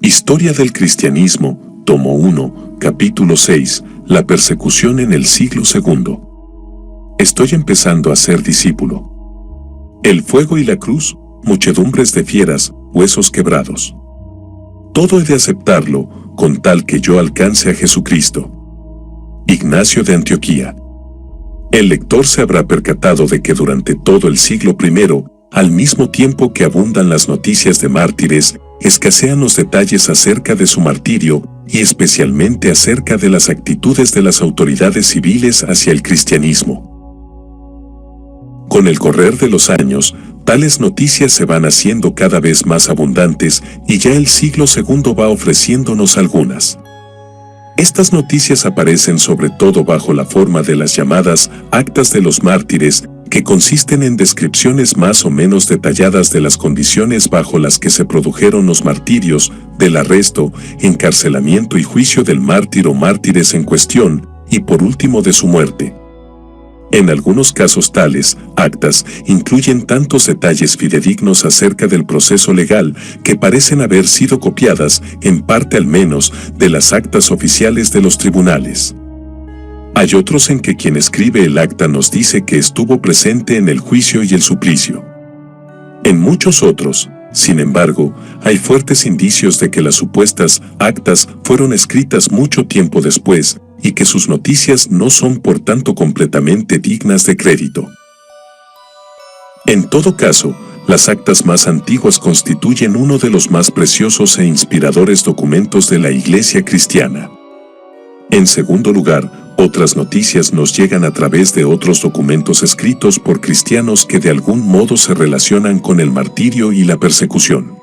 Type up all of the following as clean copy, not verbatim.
Historia del Cristianismo, tomo 1, capítulo 6, la persecución en el siglo II. Estoy empezando a ser discípulo. El fuego y la cruz, muchedumbres de fieras, huesos quebrados. Todo he de aceptarlo, con tal que yo alcance a Jesucristo. Ignacio de Antioquía. El lector se habrá percatado de que durante todo el siglo I, al mismo tiempo que abundan las noticias de mártires, escasean los detalles acerca de su martirio y especialmente acerca de las actitudes de las autoridades civiles hacia el cristianismo. Con el correr de los años, tales noticias se van haciendo cada vez más abundantes y ya el siglo II va ofreciéndonos algunas. Estas noticias aparecen sobre todo bajo la forma de las llamadas Actas de los Mártires, que consisten en descripciones más o menos detalladas de las condiciones bajo las que se produjeron los martirios, del arresto, encarcelamiento y juicio del mártir o mártires en cuestión, y por último de su muerte. En algunos casos tales actas incluyen tantos detalles fidedignos acerca del proceso legal que parecen haber sido copiadas, en parte al menos, de las actas oficiales de los tribunales. Hay otros en que quien escribe el acta nos dice que estuvo presente en el juicio y el suplicio. En muchos otros, sin embargo, hay fuertes indicios de que las supuestas actas fueron escritas mucho tiempo después y que sus noticias no son por tanto completamente dignas de crédito. En todo caso, las actas más antiguas constituyen uno de los más preciosos e inspiradores documentos de la Iglesia cristiana. En segundo lugar, otras noticias nos llegan a través de otros documentos escritos por cristianos que de algún modo se relacionan con el martirio y la persecución.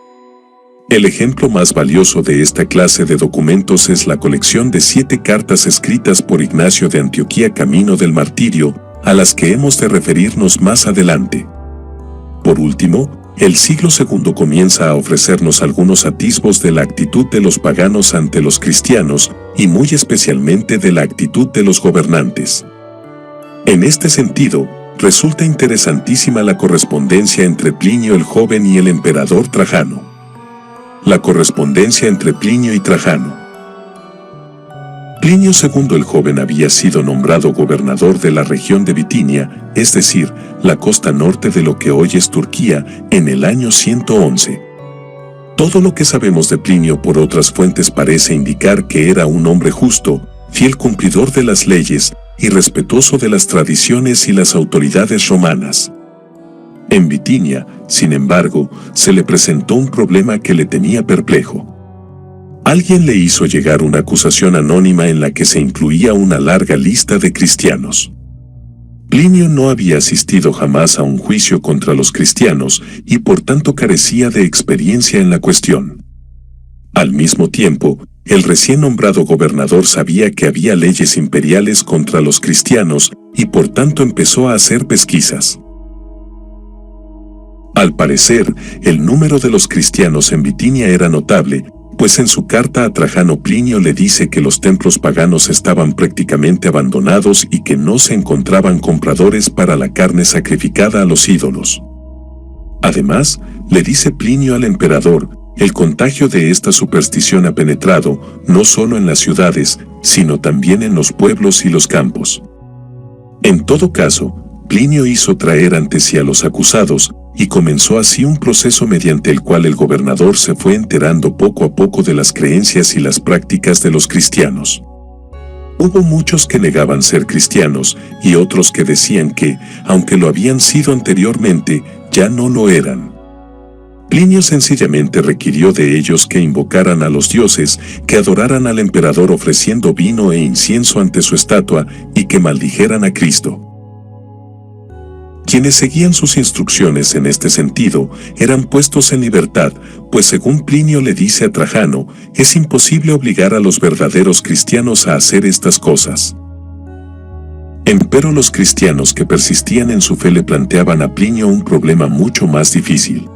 El ejemplo más valioso de esta clase de documentos es la colección de 7 cartas escritas por Ignacio de Antioquía camino del martirio, a las que hemos de referirnos más adelante. Por último, el siglo II comienza a ofrecernos algunos atisbos de la actitud de los paganos ante los cristianos, y muy especialmente de la actitud de los gobernantes. En este sentido, resulta interesantísima la correspondencia entre Plinio el Joven y el emperador Trajano. La correspondencia entre Plinio y Trajano. Plinio II el Joven había sido nombrado gobernador de la región de Bitinia, es decir, la costa norte de lo que hoy es Turquía, en el año 111. Todo lo que sabemos de Plinio por otras fuentes parece indicar que era un hombre justo, fiel cumplidor de las leyes y respetuoso de las tradiciones y las autoridades romanas. En Bitinia, sin embargo, se le presentó un problema que le tenía perplejo. Alguien le hizo llegar una acusación anónima en la que se incluía una larga lista de cristianos. Plinio no había asistido jamás a un juicio contra los cristianos y por tanto carecía de experiencia en la cuestión. Al mismo tiempo, el recién nombrado gobernador sabía que había leyes imperiales contra los cristianos y por tanto empezó a hacer pesquisas. Al parecer, el número de los cristianos en Bitinia era notable, pues en su carta a Trajano Plinio le dice que los templos paganos estaban prácticamente abandonados y que no se encontraban compradores para la carne sacrificada a los ídolos. Además, le dice Plinio al emperador, el contagio de esta superstición ha penetrado, no solo en las ciudades, sino también en los pueblos y los campos. En todo caso, Plinio hizo traer ante sí a los acusados, y comenzó así un proceso mediante el cual el gobernador se fue enterando poco a poco de las creencias y las prácticas de los cristianos. Hubo muchos que negaban ser cristianos y otros que decían que, aunque lo habían sido anteriormente, ya no lo eran. Plinio sencillamente requirió de ellos que invocaran a los dioses, que adoraran al emperador ofreciendo vino e incienso ante su estatua y que maldijeran a Cristo. Quienes seguían sus instrucciones en este sentido eran puestos en libertad, pues según Plinio le dice a Trajano, es imposible obligar a los verdaderos cristianos a hacer estas cosas. Empero los cristianos que persistían en su fe le planteaban a Plinio un problema mucho más difícil.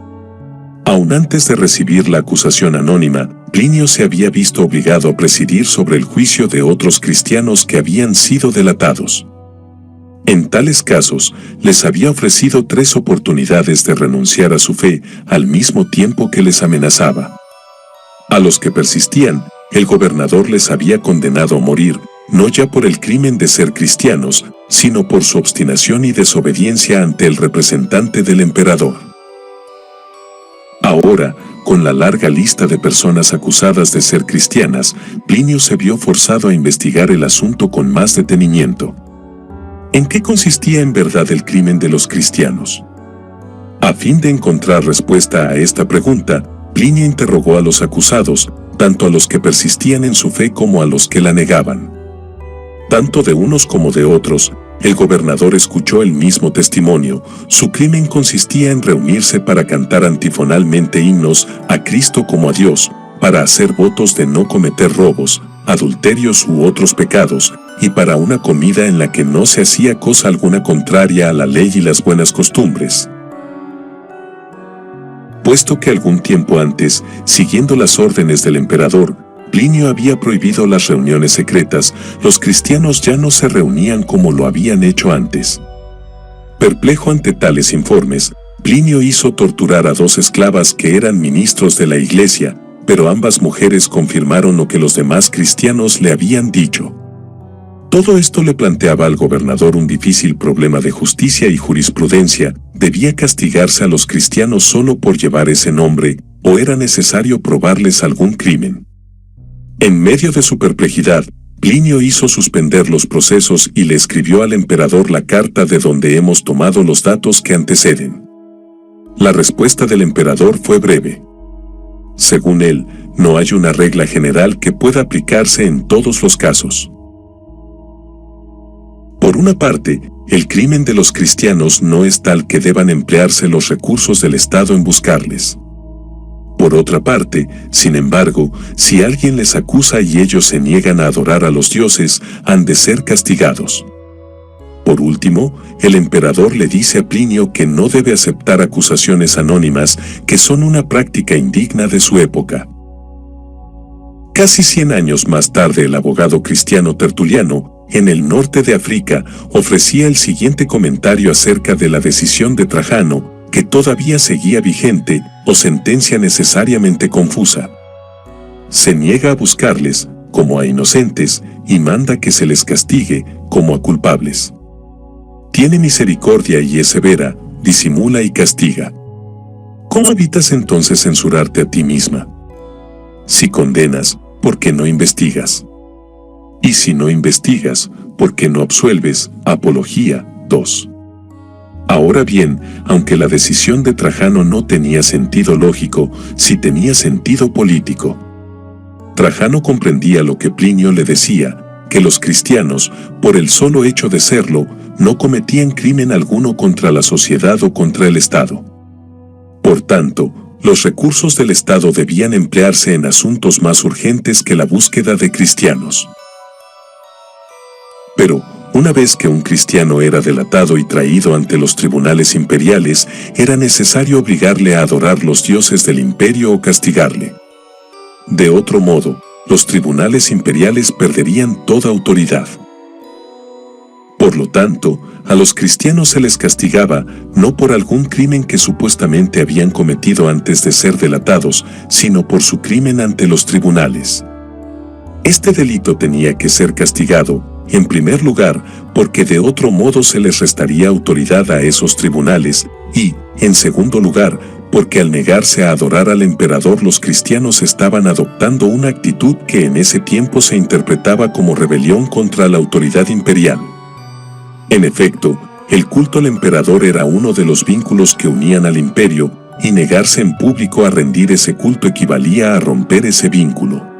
Aún antes de recibir la acusación anónima, Plinio se había visto obligado a presidir sobre el juicio de otros cristianos que habían sido delatados. En tales casos, les había ofrecido 3 oportunidades de renunciar a su fe, al mismo tiempo que les amenazaba. A los que persistían, el gobernador les había condenado a morir, no ya por el crimen de ser cristianos, sino por su obstinación y desobediencia ante el representante del emperador. Ahora, con la larga lista de personas acusadas de ser cristianas, Plinio se vio forzado a investigar el asunto con más detenimiento. ¿En qué consistía en verdad el crimen de los cristianos? A fin de encontrar respuesta a esta pregunta, Plinio interrogó a los acusados, tanto a los que persistían en su fe como a los que la negaban. Tanto de unos como de otros, el gobernador escuchó el mismo testimonio. Su crimen consistía en reunirse para cantar antifonalmente himnos a Cristo como a Dios, para hacer votos de no cometer robos, adulterios u otros pecados, y para una comida en la que no se hacía cosa alguna contraria a la ley y las buenas costumbres. Puesto que algún tiempo antes, siguiendo las órdenes del emperador, Plinio había prohibido las reuniones secretas, los cristianos ya no se reunían como lo habían hecho antes. Perplejo ante tales informes, Plinio hizo torturar a 2 esclavas que eran ministros de la iglesia, pero ambas mujeres confirmaron lo que los demás cristianos le habían dicho. Todo esto le planteaba al gobernador un difícil problema de justicia y jurisprudencia. ¿Debía castigarse a los cristianos solo por llevar ese nombre, o era necesario probarles algún crimen? En medio de su perplejidad, Plinio hizo suspender los procesos y le escribió al emperador la carta de donde hemos tomado los datos que anteceden. La respuesta del emperador fue breve. Según él, no hay una regla general que pueda aplicarse en todos los casos. Por una parte, el crimen de los cristianos no es tal que deban emplearse los recursos del Estado en buscarles. Por otra parte, sin embargo, si alguien les acusa y ellos se niegan a adorar a los dioses, han de ser castigados. Por último, el emperador le dice a Plinio que no debe aceptar acusaciones anónimas, que son una práctica indigna de su época. Casi 100 años más tarde, el abogado cristiano Tertuliano, en el norte de África, ofrecía el siguiente comentario acerca de la decisión de Trajano, que todavía seguía vigente, o sentencia necesariamente confusa. Se niega a buscarles, como a inocentes, y manda que se les castigue, como a culpables. Tiene misericordia y es severa, disimula y castiga. ¿Cómo evitas entonces censurarte a ti misma? Si condenas, ¿por qué no investigas? Y si no investigas, ¿por qué no absuelves? Apología 2. Ahora bien, aunque la decisión de Trajano no tenía sentido lógico, sí tenía sentido político. Trajano comprendía lo que Plinio le decía, que los cristianos, por el solo hecho de serlo, no cometían crimen alguno contra la sociedad o contra el Estado. Por tanto, los recursos del Estado debían emplearse en asuntos más urgentes que la búsqueda de cristianos. Pero, una vez que un cristiano era delatado y traído ante los tribunales imperiales, era necesario obligarle a adorar los dioses del imperio o castigarle. De otro modo, los tribunales imperiales perderían toda autoridad. Por lo tanto, a los cristianos se les castigaba, no por algún crimen que supuestamente habían cometido antes de ser delatados, sino por su crimen ante los tribunales. Este delito tenía que ser castigado, en primer lugar, porque de otro modo se les restaría autoridad a esos tribunales, y, en segundo lugar, porque al negarse a adorar al emperador los cristianos estaban adoptando una actitud que en ese tiempo se interpretaba como rebelión contra la autoridad imperial. En efecto, el culto al emperador era uno de los vínculos que unían al imperio, y negarse en público a rendir ese culto equivalía a romper ese vínculo.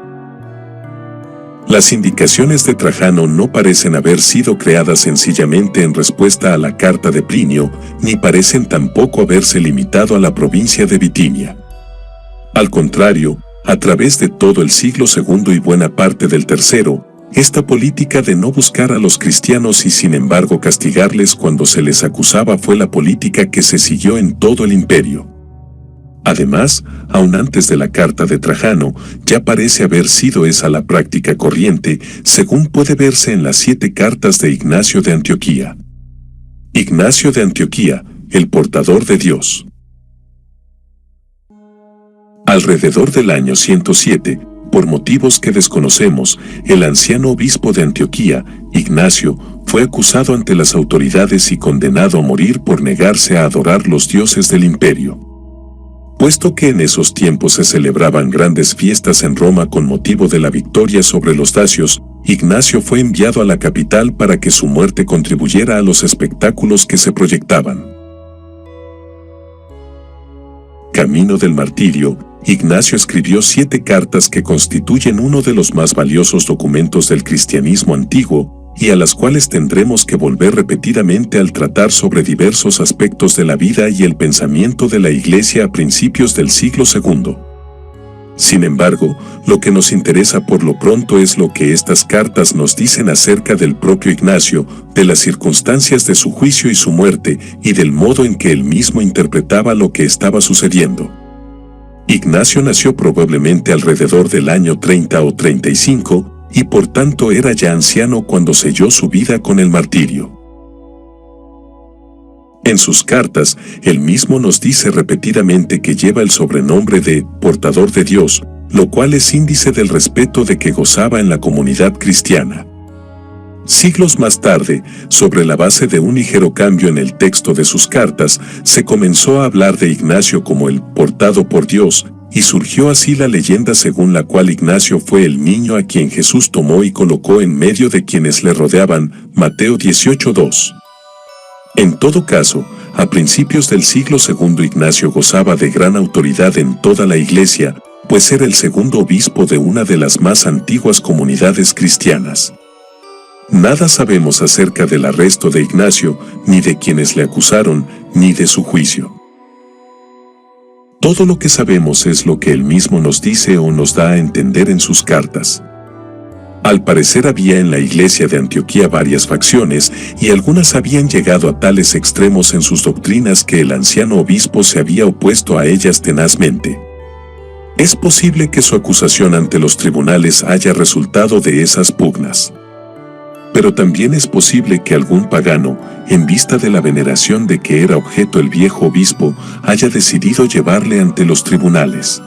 Las indicaciones de Trajano no parecen haber sido creadas sencillamente en respuesta a la carta de Plinio, ni parecen tampoco haberse limitado a la provincia de Bitinia. Al contrario, a través de todo el siglo II y buena parte del III, esta política de no buscar a los cristianos y sin embargo castigarles cuando se les acusaba fue la política que se siguió en todo el imperio. Además, aún antes de la carta de Trajano, ya parece haber sido esa la práctica corriente, según puede verse en las 7 cartas de Ignacio de Antioquía. Ignacio de Antioquía, el portador de Dios. Alrededor del año 107, por motivos que desconocemos, el anciano obispo de Antioquía, Ignacio, fue acusado ante las autoridades y condenado a morir por negarse a adorar los dioses del imperio. Puesto que en esos tiempos se celebraban grandes fiestas en Roma con motivo de la victoria sobre los dacios, Ignacio fue enviado a la capital para que su muerte contribuyera a los espectáculos que se proyectaban. Camino del martirio, Ignacio escribió 7 cartas que constituyen uno de los más valiosos documentos del cristianismo antiguo, y a las cuales tendremos que volver repetidamente al tratar sobre diversos aspectos de la vida y el pensamiento de la Iglesia a principios del siglo II. Sin embargo, lo que nos interesa por lo pronto es lo que estas cartas nos dicen acerca del propio Ignacio, de las circunstancias de su juicio y su muerte, y del modo en que él mismo interpretaba lo que estaba sucediendo. Ignacio nació probablemente alrededor del año 30 o 35, y por tanto era ya anciano cuando selló su vida con el martirio. En sus cartas, él mismo nos dice repetidamente que lleva el sobrenombre de portador de Dios, lo cual es índice del respeto de que gozaba en la comunidad cristiana. Siglos más tarde, sobre la base de un ligero cambio en el texto de sus cartas, se comenzó a hablar de Ignacio como el portado por Dios, y surgió así la leyenda según la cual Ignacio fue el niño a quien Jesús tomó y colocó en medio de quienes le rodeaban, Mateo 18:2. En todo caso, a principios del siglo II Ignacio gozaba de gran autoridad en toda la Iglesia, pues era el segundo obispo de una de las más antiguas comunidades cristianas. Nada sabemos acerca del arresto de Ignacio, ni de quienes le acusaron, ni de su juicio. Todo lo que sabemos es lo que él mismo nos dice o nos da a entender en sus cartas. Al parecer había en la iglesia de Antioquía varias facciones, y algunas habían llegado a tales extremos en sus doctrinas que el anciano obispo se había opuesto a ellas tenazmente. Es posible que su acusación ante los tribunales haya resultado de esas pugnas. Pero también es posible que algún pagano, en vista de la veneración de que era objeto el viejo obispo, haya decidido llevarle ante los tribunales.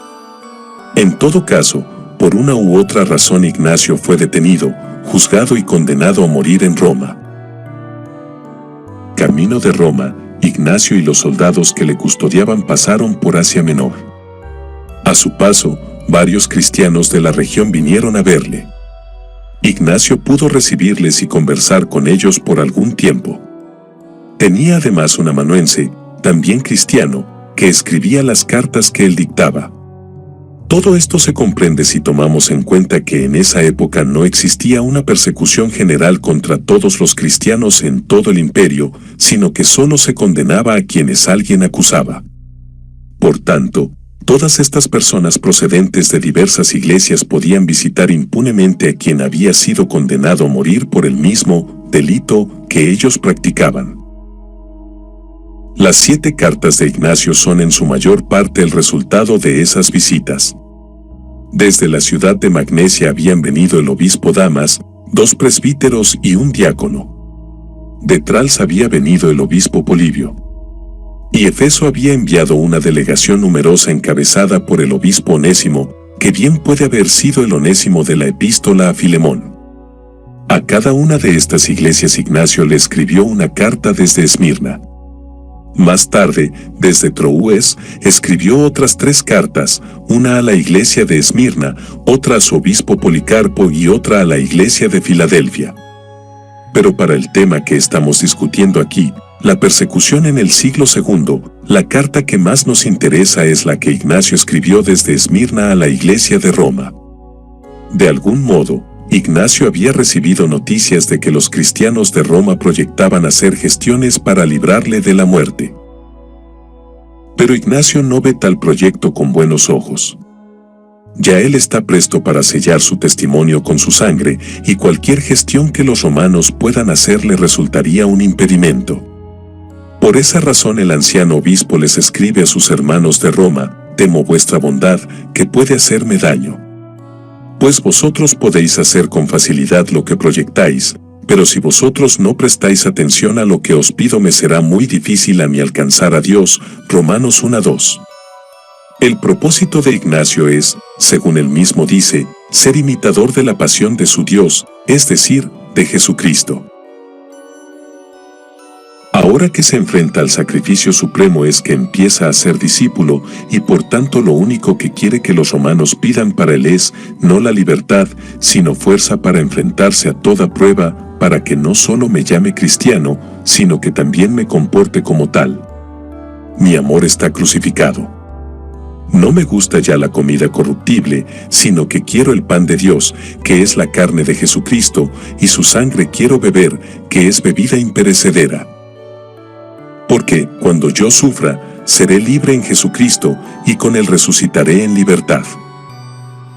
En todo caso, por una u otra razón Ignacio fue detenido, juzgado y condenado a morir en Roma. Camino de Roma, Ignacio y los soldados que le custodiaban pasaron por Asia Menor. A su paso, varios cristianos de la región vinieron a verle. Ignacio pudo recibirles y conversar con ellos por algún tiempo. Tenía además un amanuense, también cristiano, que escribía las cartas que él dictaba. Todo esto se comprende si tomamos en cuenta que en esa época no existía una persecución general contra todos los cristianos en todo el imperio, sino que solo se condenaba a quienes alguien acusaba. Por tanto, todas estas personas procedentes de diversas iglesias podían visitar impunemente a quien había sido condenado a morir por el mismo delito que ellos practicaban. Las 7 cartas de Ignacio son en su mayor parte el resultado de esas visitas. Desde la ciudad de Magnesia habían venido el obispo Damas, 2 presbíteros y un diácono. De Trals había venido el obispo Polibio. Y Efeso había enviado una delegación numerosa encabezada por el obispo Onésimo, que bien puede haber sido el Onésimo de la epístola a Filemón. A cada una de estas iglesias Ignacio le escribió una carta desde Esmirna. Más tarde, desde Troúes, escribió otras 3 cartas, una a la iglesia de Esmirna, otra a su obispo Policarpo y otra a la iglesia de Filadelfia. Pero para el tema que estamos discutiendo aquí, la persecución en el siglo II, la carta que más nos interesa es la que Ignacio escribió desde Esmirna a la iglesia de Roma. De algún modo, Ignacio había recibido noticias de que los cristianos de Roma proyectaban hacer gestiones para librarle de la muerte. Pero Ignacio no ve tal proyecto con buenos ojos. Ya él está presto para sellar su testimonio con su sangre, y cualquier gestión que los romanos puedan hacer le resultaría un impedimento. Por esa razón el anciano obispo les escribe a sus hermanos de Roma: temo vuestra bondad, que puede hacerme daño. Pues vosotros podéis hacer con facilidad lo que proyectáis, pero si vosotros no prestáis atención a lo que os pido me será muy difícil a mí alcanzar a Dios. Romanos 1:2. El propósito de Ignacio es, según él mismo dice, ser imitador de la pasión de su Dios, es decir, de Jesucristo. Ahora que se enfrenta al sacrificio supremo es que empieza a ser discípulo y por tanto lo único que quiere que los romanos pidan para él es, no la libertad, sino fuerza para enfrentarse a toda prueba, para que no solo me llame cristiano, sino que también me comporte como tal. Mi amor está crucificado. No me gusta ya la comida corruptible, sino que quiero el pan de Dios, que es la carne de Jesucristo, y su sangre quiero beber, que es bebida imperecedera. Porque, cuando yo sufra, seré libre en Jesucristo, y con él resucitaré en libertad.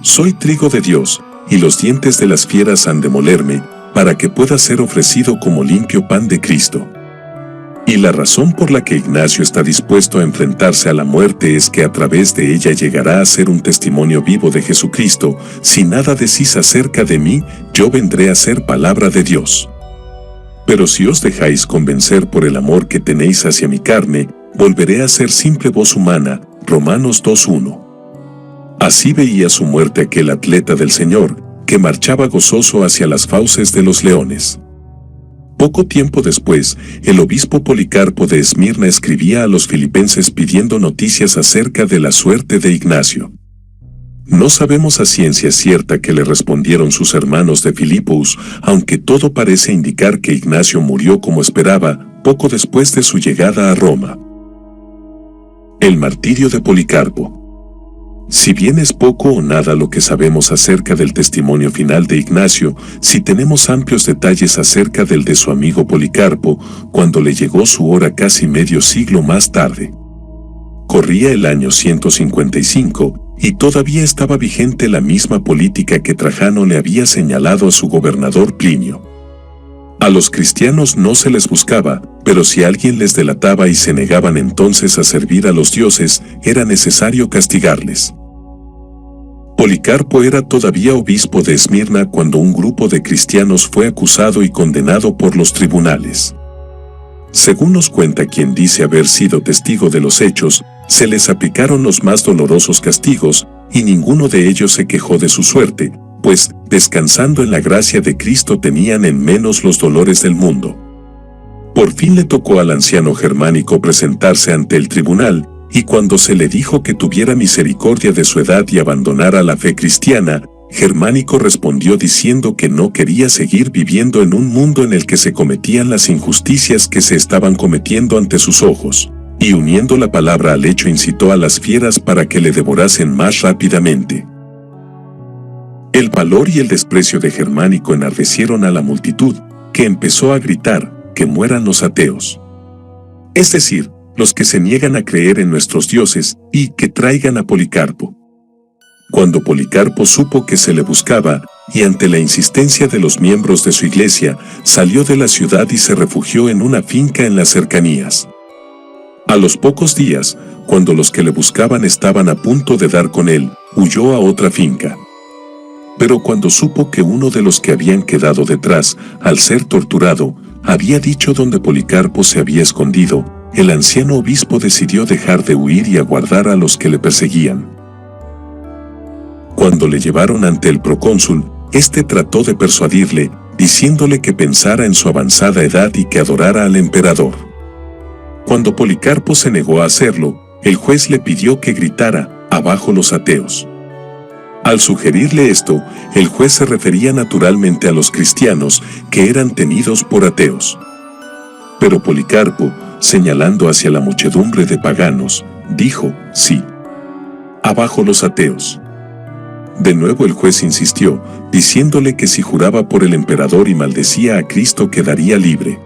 Soy trigo de Dios, y los dientes de las fieras han de molerme, para que pueda ser ofrecido como limpio pan de Cristo. Y la razón por la que Ignacio está dispuesto a enfrentarse a la muerte es que a través de ella llegará a ser un testimonio vivo de Jesucristo. Si nada decís acerca de mí, yo vendré a ser palabra de Dios. Pero si os dejáis convencer por el amor que tenéis hacia mi carne, volveré a ser simple voz humana. Romanos 2:1. Así veía su muerte aquel atleta del Señor, que marchaba gozoso hacia las fauces de los leones. Poco tiempo después, el obispo Policarpo de Esmirna escribía a los filipenses pidiendo noticias acerca de la suerte de Ignacio. No sabemos a ciencia cierta qué le respondieron sus hermanos de Filipos, aunque todo parece indicar que Ignacio murió como esperaba, poco después de su llegada a Roma. El martirio de Policarpo. Si bien es poco o nada lo que sabemos acerca del testimonio final de Ignacio, sí tenemos amplios detalles acerca del de su amigo Policarpo, cuando le llegó su hora casi medio siglo más tarde. Corría el año 155, y todavía estaba vigente la misma política que Trajano le había señalado a su gobernador Plinio. A los cristianos no se les buscaba, pero si alguien les delataba y se negaban entonces a servir a los dioses, era necesario castigarles. Policarpo era todavía obispo de Esmirna cuando un grupo de cristianos fue acusado y condenado por los tribunales. Según nos cuenta quien dice haber sido testigo de los hechos, se les aplicaron los más dolorosos castigos, y ninguno de ellos se quejó de su suerte, pues, descansando en la gracia de Cristo tenían en menos los dolores del mundo. Por fin le tocó al anciano Germánico presentarse ante el tribunal, y cuando se le dijo que tuviera misericordia de su edad y abandonara la fe cristiana, Germánico respondió diciendo que no quería seguir viviendo en un mundo en el que se cometían las injusticias que se estaban cometiendo ante sus ojos, y uniendo la palabra al hecho incitó a las fieras para que le devorasen más rápidamente. El valor y el desprecio de Germánico enardecieron a la multitud, que empezó a gritar, que mueran los ateos. Es decir, los que se niegan a creer en nuestros dioses, y que traigan a Policarpo. Cuando Policarpo supo que se le buscaba, y ante la insistencia de los miembros de su iglesia, salió de la ciudad y se refugió en una finca en las cercanías. A los pocos días, cuando los que le buscaban estaban a punto de dar con él, huyó a otra finca. Pero cuando supo que uno de los que habían quedado detrás, al ser torturado, había dicho dónde Policarpo se había escondido, el anciano obispo decidió dejar de huir y aguardar a los que le perseguían. Cuando le llevaron ante el procónsul, éste trató de persuadirle, diciéndole que pensara en su avanzada edad y que adorara al emperador. Cuando Policarpo se negó a hacerlo, el juez le pidió que gritara, «Abajo los ateos». Al sugerirle esto, el juez se refería naturalmente a los cristianos, que eran tenidos por ateos. Pero Policarpo, señalando hacia la muchedumbre de paganos, dijo, «Sí. Abajo los ateos». De nuevo el juez insistió, diciéndole que si juraba por el emperador y maldecía a Cristo quedaría libre.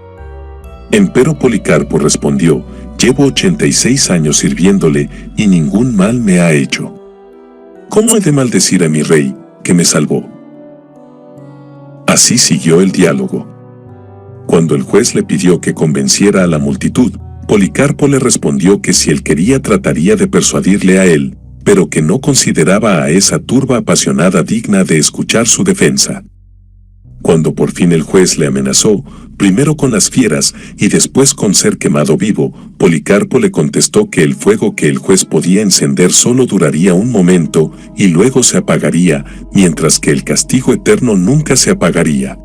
Empero Policarpo respondió, «Llevo 86 años sirviéndole, y ningún mal me ha hecho. ¿Cómo he de maldecir a mi rey, que me salvó?» Así siguió el diálogo. Cuando el juez le pidió que convenciera a la multitud, Policarpo le respondió que si él quería trataría de persuadirle a él, pero que no consideraba a esa turba apasionada digna de escuchar su defensa. cuando por fin el juez le amenazó, primero con las fieras y después con ser quemado vivo, Policarpo le contestó que el fuego que el juez podía encender solo duraría un momento y luego se apagaría, mientras que el castigo eterno nunca se apagaría.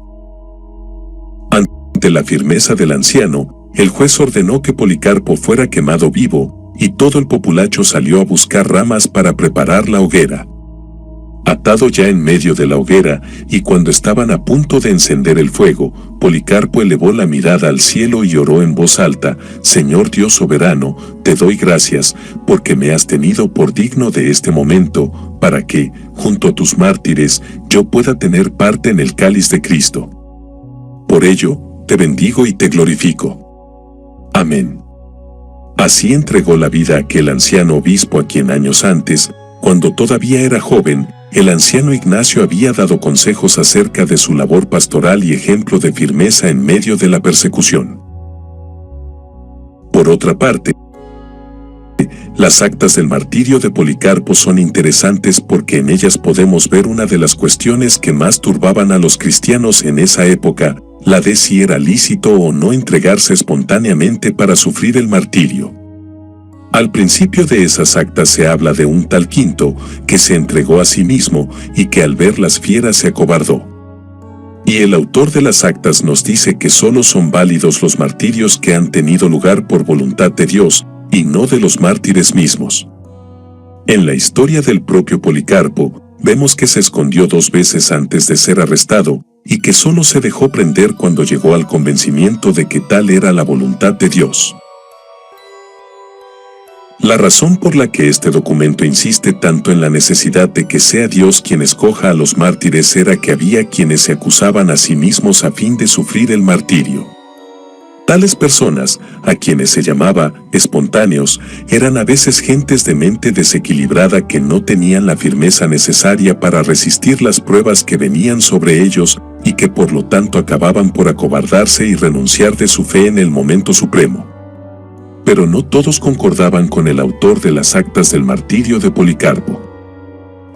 Ante la firmeza del anciano, el juez ordenó que Policarpo fuera quemado vivo, y todo el populacho salió a buscar ramas para preparar la hoguera. Atado ya en medio de la hoguera, y cuando estaban a punto de encender el fuego, Policarpo elevó la mirada al cielo y oró en voz alta: Señor Dios soberano, te doy gracias, porque me has tenido por digno de este momento, para que, junto a tus mártires, yo pueda tener parte en el cáliz de Cristo. Por ello, te bendigo y te glorifico. Amén. Así entregó la vida aquel anciano obispo a quien años antes, cuando todavía era joven, el anciano Ignacio había dado consejos acerca de su labor pastoral y ejemplo de firmeza en medio de la persecución. Por otra parte, las actas del martirio de Policarpo son interesantes porque en ellas podemos ver una de las cuestiones que más turbaban a los cristianos en esa época, la de si era lícito o no entregarse espontáneamente para sufrir el martirio. Al principio de esas actas se habla de un tal Quinto, que se entregó a sí mismo y que al ver las fieras se acobardó. Y el autor de las actas nos dice que solo son válidos los martirios que han tenido lugar por voluntad de Dios, y no de los mártires mismos. En la historia del propio Policarpo, vemos que se escondió 2 veces antes de ser arrestado, y que solo se dejó prender cuando llegó al convencimiento de que tal era la voluntad de Dios. La razón por la que este documento insiste tanto en la necesidad de que sea Dios quien escoja a los mártires era que había quienes se acusaban a sí mismos a fin de sufrir el martirio. Tales personas, a quienes se llamaba espontáneos, eran a veces gentes de mente desequilibrada que no tenían la firmeza necesaria para resistir las pruebas que venían sobre ellos y que por lo tanto acababan por acobardarse y renunciar de su fe en el momento supremo. Pero no todos concordaban con el autor de las actas del martirio de Policarpo.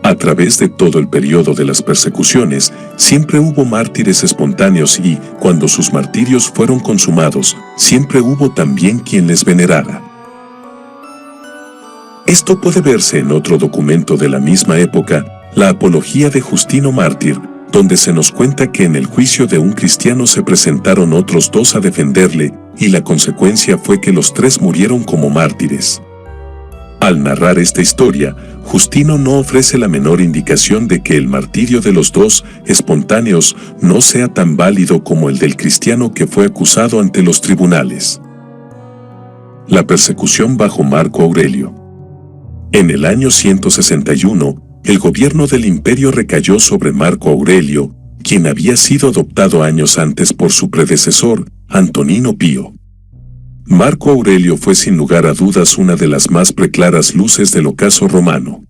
A través de todo el periodo de las persecuciones, siempre hubo mártires espontáneos y, cuando sus martirios fueron consumados, siempre hubo también quien les venerara. Esto puede verse en otro documento de la misma época, la Apología de Justino Mártir, donde se nos cuenta que en el juicio de un cristiano se presentaron otros 2 a defenderle, y la consecuencia fue que los 3 murieron como mártires. Al narrar esta historia, Justino no ofrece la menor indicación de que el martirio de los 2 espontáneos no sea tan válido como el del cristiano que fue acusado ante los tribunales. La persecución bajo Marco Aurelio. En el año 161, el gobierno del imperio recayó sobre Marco Aurelio, quien había sido adoptado años antes por su predecesor, Antonino Pío. Marco Aurelio fue sin lugar a dudas una de las más preclaras luces del ocaso romano.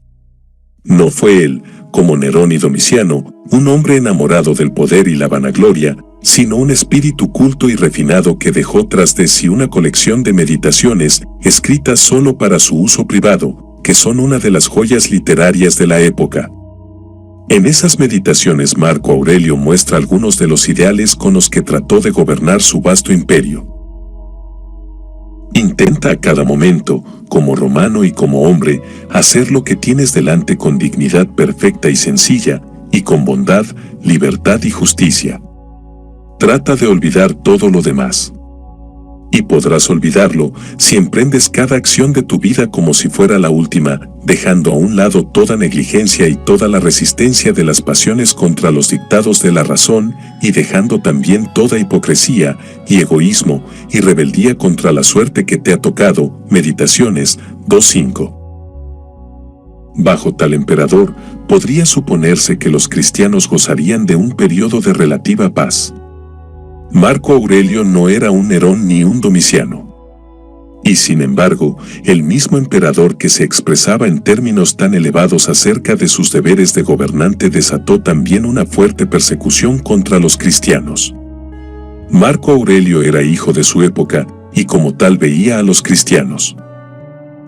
No fue él, como Nerón y Domiciano, un hombre enamorado del poder y la vanagloria, sino un espíritu culto y refinado que dejó tras de sí una colección de meditaciones, escritas solo para su uso privado, que son una de las joyas literarias de la época. En esas meditaciones Marco Aurelio muestra algunos de los ideales con los que trató de gobernar su vasto imperio. Intenta a cada momento, como romano y como hombre, hacer lo que tienes delante con dignidad perfecta y sencilla, y con bondad, libertad y justicia. Trata de olvidar todo lo demás. Y podrás olvidarlo si emprendes cada acción de tu vida como si fuera la última, dejando a un lado toda negligencia y toda la resistencia de las pasiones contra los dictados de la razón, y dejando también toda hipocresía y egoísmo y rebeldía contra la suerte que te ha tocado. Meditaciones 2.5. Bajo tal emperador, podría suponerse que los cristianos gozarían de un periodo de relativa paz. Marco Aurelio no era un Nerón ni un Domiciano. Y sin embargo, el mismo emperador que se expresaba en términos tan elevados acerca de sus deberes de gobernante desató también una fuerte persecución contra los cristianos. Marco Aurelio era hijo de su época, y como tal veía a los cristianos.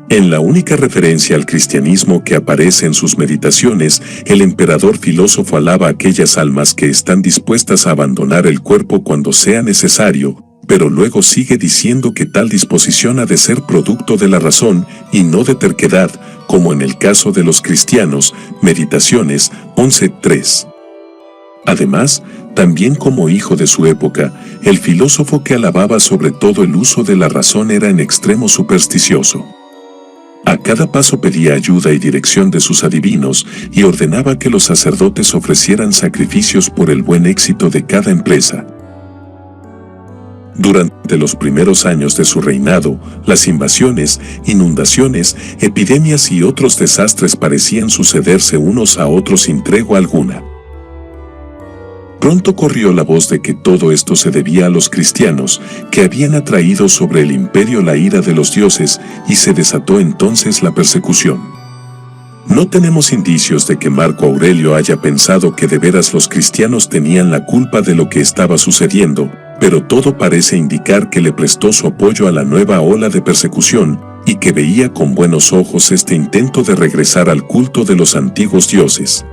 En la única referencia al cristianismo que aparece en sus meditaciones, el emperador filósofo alaba a aquellas almas que están dispuestas a abandonar el cuerpo cuando sea necesario, pero luego sigue diciendo que tal disposición ha de ser producto de la razón y no de terquedad, como en el caso de los cristianos, Meditaciones 11:3. Además, también como hijo de su época, el filósofo que alababa sobre todo el uso de la razón era en extremo supersticioso. A cada paso pedía ayuda y dirección de sus adivinos y ordenaba que los sacerdotes ofrecieran sacrificios por el buen éxito de cada empresa. Durante los primeros años de su reinado, las invasiones, inundaciones, epidemias y otros desastres parecían sucederse unos a otros sin tregua alguna. Pronto corrió la voz de que todo esto se debía a los cristianos, que habían atraído sobre el imperio la ira de los dioses, y se desató entonces la persecución. No tenemos indicios de que Marco Aurelio haya pensado que de veras los cristianos tenían la culpa de lo que estaba sucediendo, pero todo parece indicar que le prestó su apoyo a la nueva ola de persecución, y que veía con buenos ojos este intento de regresar al culto de los antiguos dioses.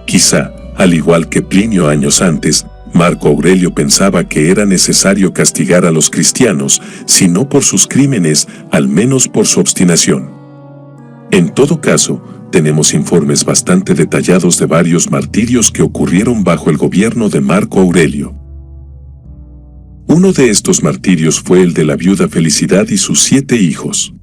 Quizá, al igual que Plinio años antes, Marco Aurelio pensaba que era necesario castigar a los cristianos, si no por sus crímenes, al menos por su obstinación. En todo caso, tenemos informes bastante detallados de varios martirios que ocurrieron bajo el gobierno de Marco Aurelio. Uno de estos martirios fue el de la viuda Felicidad y sus 7 hijos.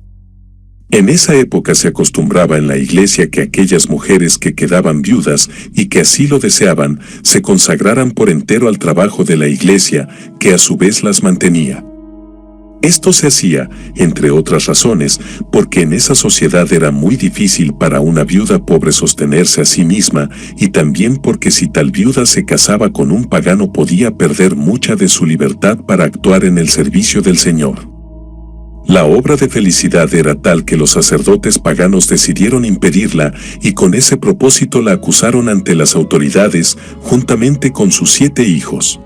En esa época se acostumbraba en la iglesia que aquellas mujeres que quedaban viudas y que así lo deseaban, se consagraran por entero al trabajo de la iglesia, que a su vez las mantenía. Esto se hacía, entre otras razones, porque en esa sociedad era muy difícil para una viuda pobre sostenerse a sí misma, y también porque si tal viuda se casaba con un pagano podía perder mucha de su libertad para actuar en el servicio del Señor. La obra de Felicidad era tal que los sacerdotes paganos decidieron impedirla y con ese propósito la acusaron ante las autoridades, juntamente con sus 7 hijos.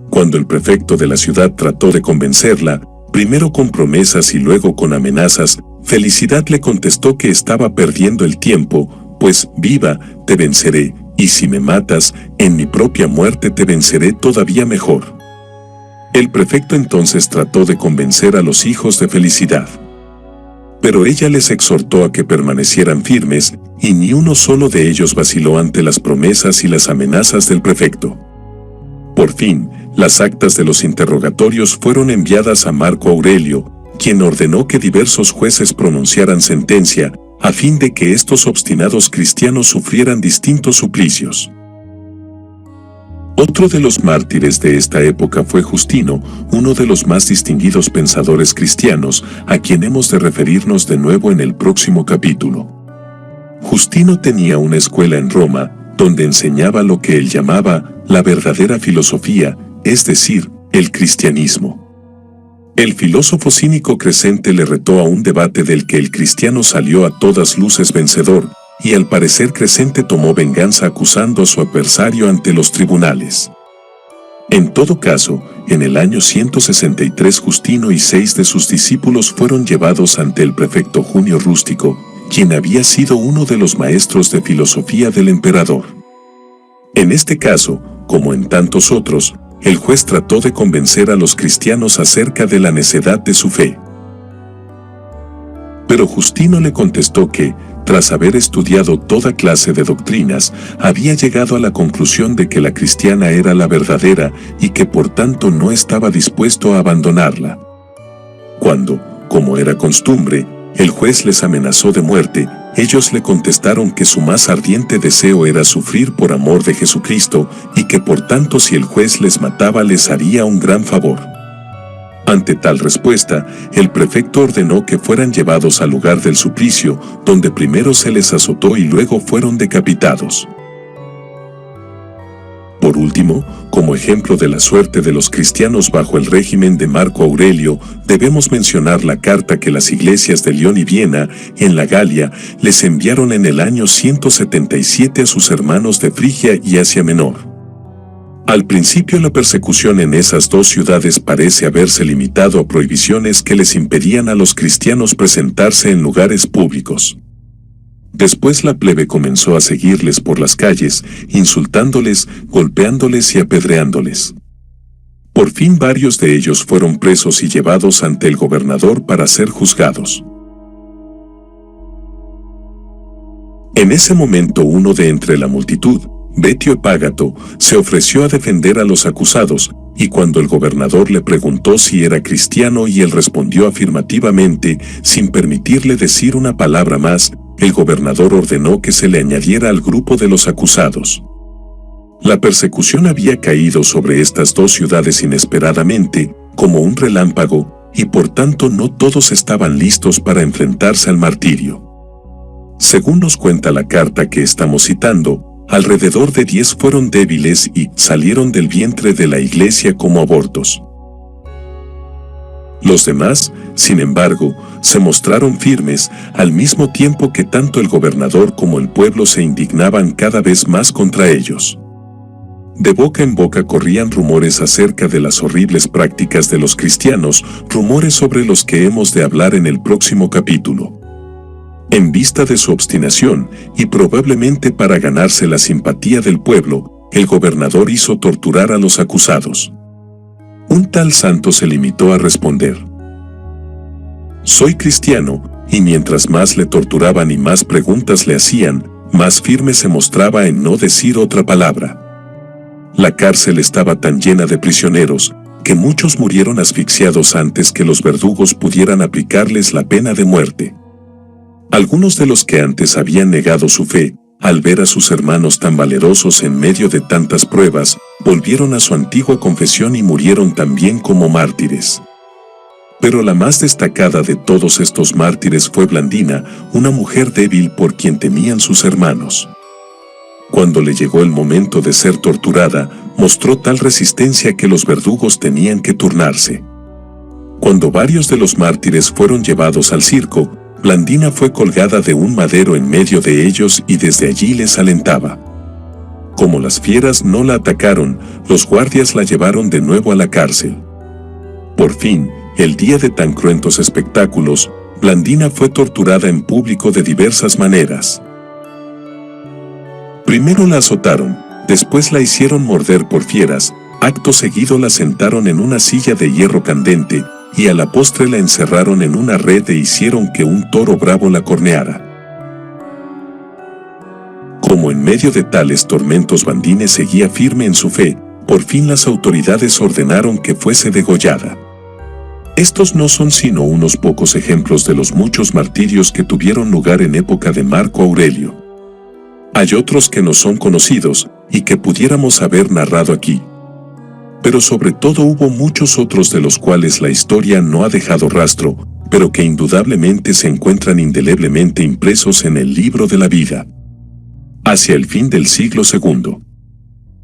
Cuando el prefecto de la ciudad trató de convencerla, primero con promesas y luego con amenazas, Felicidad le contestó que estaba perdiendo el tiempo, pues viva, te venceré, y si me matas, en mi propia muerte te venceré todavía mejor. El prefecto entonces trató de convencer a los hijos de Felicidad. Pero ella les exhortó a que permanecieran firmes, y ni uno solo de ellos vaciló ante las promesas y las amenazas del prefecto. Por fin, las actas de los interrogatorios fueron enviadas a Marco Aurelio, quien ordenó que diversos jueces pronunciaran sentencia, a fin de que estos obstinados cristianos sufrieran distintos suplicios. Otro de los mártires de esta época fue Justino, uno de los más distinguidos pensadores cristianos, a quien hemos de referirnos de nuevo en el próximo capítulo. Justino tenía una escuela en Roma, donde enseñaba lo que él llamaba la verdadera filosofía, es decir, el cristianismo. El filósofo cínico Crescente le retó a un debate del que el cristiano salió a todas luces vencedor, y al parecer Crescente tomó venganza acusando a su adversario ante los tribunales. En todo caso, en el año 163 Justino y 6 de sus discípulos fueron llevados ante el prefecto Junio Rústico, quien había sido uno de los maestros de filosofía del emperador. En este caso, como en tantos otros, el juez trató de convencer a los cristianos acerca de la necedad de su fe. Pero Justino le contestó que, tras haber estudiado toda clase de doctrinas, había llegado a la conclusión de que la cristiana era la verdadera y que por tanto no estaba dispuesto a abandonarla. Cuando, como era costumbre, el juez les amenazó de muerte, ellos le contestaron que su más ardiente deseo era sufrir por amor de Jesucristo y que por tanto si el juez les mataba les haría un gran favor. Ante tal respuesta, el prefecto ordenó que fueran llevados al lugar del suplicio, donde primero se les azotó y luego fueron decapitados. Por último, como ejemplo de la suerte de los cristianos bajo el régimen de Marco Aurelio, debemos mencionar la carta que las iglesias de León y Viena, en la Galia, les enviaron en el año 177 a sus hermanos de Frigia y Asia Menor. Al principio la persecución en esas dos ciudades parece haberse limitado a prohibiciones que les impedían a los cristianos presentarse en lugares públicos. Después la plebe comenzó a seguirles por las calles, insultándoles, golpeándoles y apedreándoles. Por fin varios de ellos fueron presos y llevados ante el gobernador para ser juzgados. En ese momento uno de entre la multitud, Betio Epágato, se ofreció a defender a los acusados, y cuando el gobernador le preguntó si era cristiano y él respondió afirmativamente, sin permitirle decir una palabra más, el gobernador ordenó que se le añadiera al grupo de los acusados. La persecución había caído sobre estas dos ciudades inesperadamente, como un relámpago, y por tanto no todos estaban listos para enfrentarse al martirio. Según nos cuenta la carta que estamos citando, alrededor de 10 fueron débiles y salieron del vientre de la iglesia como abortos. Los demás, sin embargo, se mostraron firmes, al mismo tiempo que tanto el gobernador como el pueblo se indignaban cada vez más contra ellos. De boca en boca corrían rumores acerca de las horribles prácticas de los cristianos, rumores sobre los que hemos de hablar en el próximo capítulo. En vista de su obstinación, y probablemente para ganarse la simpatía del pueblo, el gobernador hizo torturar a los acusados. Un tal santo se limitó a responder: «Soy cristiano», y mientras más le torturaban y más preguntas le hacían, más firme se mostraba en no decir otra palabra. La cárcel estaba tan llena de prisioneros, que muchos murieron asfixiados antes que los verdugos pudieran aplicarles la pena de muerte. Algunos de los que antes habían negado su fe, al ver a sus hermanos tan valerosos en medio de tantas pruebas, volvieron a su antigua confesión y murieron también como mártires. Pero la más destacada de todos estos mártires fue Blandina, una mujer débil por quien temían sus hermanos. Cuando le llegó el momento de ser torturada, mostró tal resistencia que los verdugos tenían que turnarse. Cuando varios de los mártires fueron llevados al circo, Blandina fue colgada de un madero en medio de ellos y desde allí les alentaba. Como las fieras no la atacaron, los guardias la llevaron de nuevo a la cárcel. Por fin, el día de tan cruentos espectáculos, Blandina fue torturada en público de diversas maneras. Primero la azotaron, después la hicieron morder por fieras, acto seguido la sentaron en una silla de hierro candente, y a la postre la encerraron en una red e hicieron que un toro bravo la corneara. Como en medio de tales tormentos Blandina seguía firme en su fe, por fin las autoridades ordenaron que fuese degollada. Estos no son sino unos pocos ejemplos de los muchos martirios que tuvieron lugar en época de Marco Aurelio. Hay otros que no son conocidos, y que pudiéramos haber narrado aquí. Pero sobre todo hubo muchos otros de los cuales la historia no ha dejado rastro, pero que indudablemente se encuentran indeleblemente impresos en el libro de la vida. Hacia el fin del siglo II.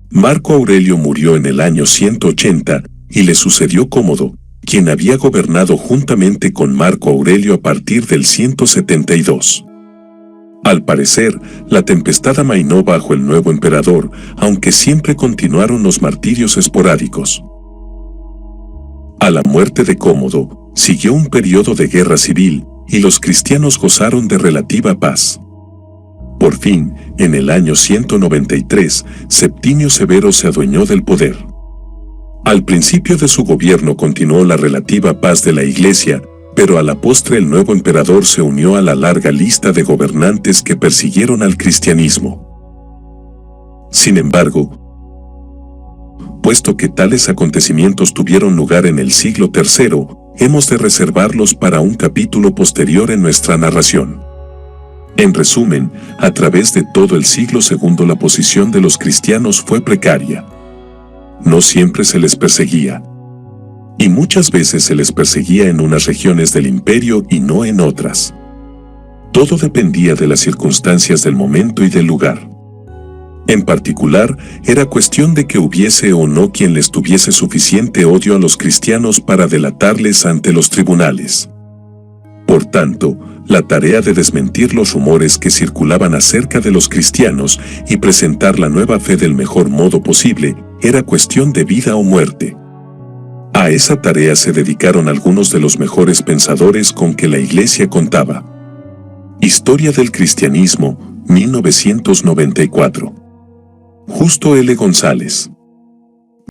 Marco Aurelio murió en el año 180, y le sucedió Cómodo, quien había gobernado juntamente con Marco Aurelio a partir del 172. Al parecer, la tempestad amainó bajo el nuevo emperador, aunque siempre continuaron los martirios esporádicos. A la muerte de Cómodo, siguió un periodo de guerra civil, y los cristianos gozaron de relativa paz. Por fin, en el año 193, Septimio Severo se adueñó del poder. Al principio de su gobierno continuó la relativa paz de la Iglesia, pero a la postre el nuevo emperador se unió a la larga lista de gobernantes que persiguieron al cristianismo. Sin embargo, puesto que tales acontecimientos tuvieron lugar en el siglo III, hemos de reservarlos para un capítulo posterior en nuestra narración. En resumen, a través de todo el siglo II la posición de los cristianos fue precaria. No siempre se les perseguía. Y muchas veces se les perseguía en unas regiones del imperio y no en otras. Todo dependía de las circunstancias del momento y del lugar. En particular, era cuestión de que hubiese o no quien les tuviese suficiente odio a los cristianos para delatarles ante los tribunales. Por tanto, la tarea de desmentir los rumores que circulaban acerca de los cristianos y presentar la nueva fe del mejor modo posible, era cuestión de vida o muerte. A esa tarea se dedicaron algunos de los mejores pensadores con que la Iglesia contaba. Historia del Cristianismo, 1994. Justo L. González.